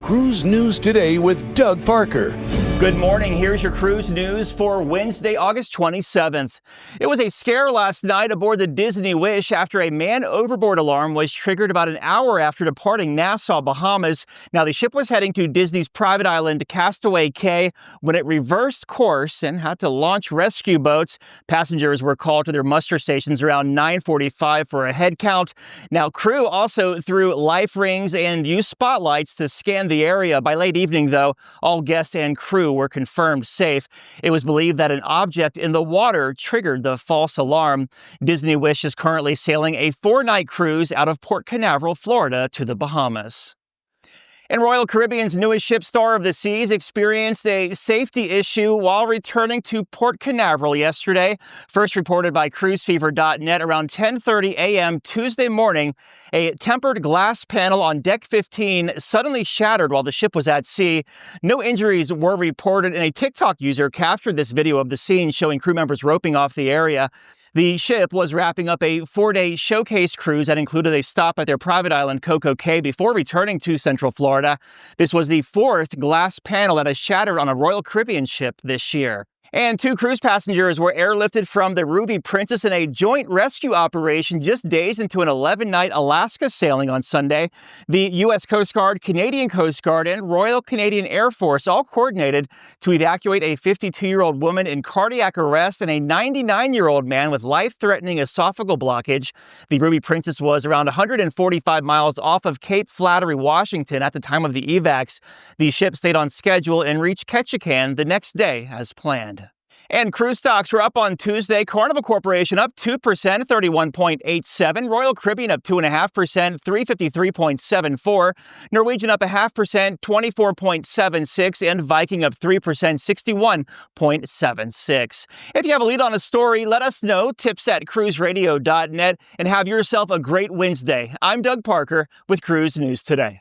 Cruise News Today with Doug Parker. Good morning. Here's your cruise news for Wednesday, August 27th. It was a scare last night aboard the Disney Wish after a man overboard alarm was triggered about an hour after departing Nassau, Bahamas. Now, the ship was heading to Disney's private island, Castaway Cay, when it reversed course and had to launch rescue boats. Passengers were called to their muster stations around 9:45 for a head count. Now, crew also threw life rings and used spotlights to scan the area. By late evening, though, all guests and crew were confirmed safe. It was believed that an object in the water triggered the false alarm. Disney Wish is currently sailing a 4-night cruise out of Port Canaveral, Florida to the Bahamas. And Royal Caribbean's newest ship, Star of the Seas, experienced a safety issue while returning to Port Canaveral yesterday. First reported by cruisefever.net around 10:30 a.m. Tuesday morning, a tempered glass panel on deck 15 suddenly shattered while the ship was at sea. No injuries were reported, and a TikTok user captured this video of the scene showing crew members roping off the area. The ship was wrapping up a 4-day showcase cruise that included a stop at their private island, Coco Cay, before returning to Central Florida. This was the 4th glass panel that has shattered on a Royal Caribbean ship this year. And 2 cruise passengers were airlifted from the Ruby Princess in a joint rescue operation just days into an 11-night Alaska sailing on Sunday. The U.S. Coast Guard, Canadian Coast Guard, and Royal Canadian Air Force all coordinated to evacuate a 52-year-old woman in cardiac arrest and a 99-year-old man with life-threatening esophageal blockage. The Ruby Princess was around 145 miles off of Cape Flattery, Washington at the time of the evacs. The ship stayed on schedule and reached Ketchikan the next day as planned. And cruise stocks were up on Tuesday. Carnival Corporation up 2%, 31.87. Royal Caribbean up 2.5%, 353.74. Norwegian up 0.5%, 24.76. And Viking up 3%, 61.76. If you have a lead on a story, let us know. Tips at cruiseradio.net. And have yourself a great Wednesday. I'm Doug Parker with Cruise News Today.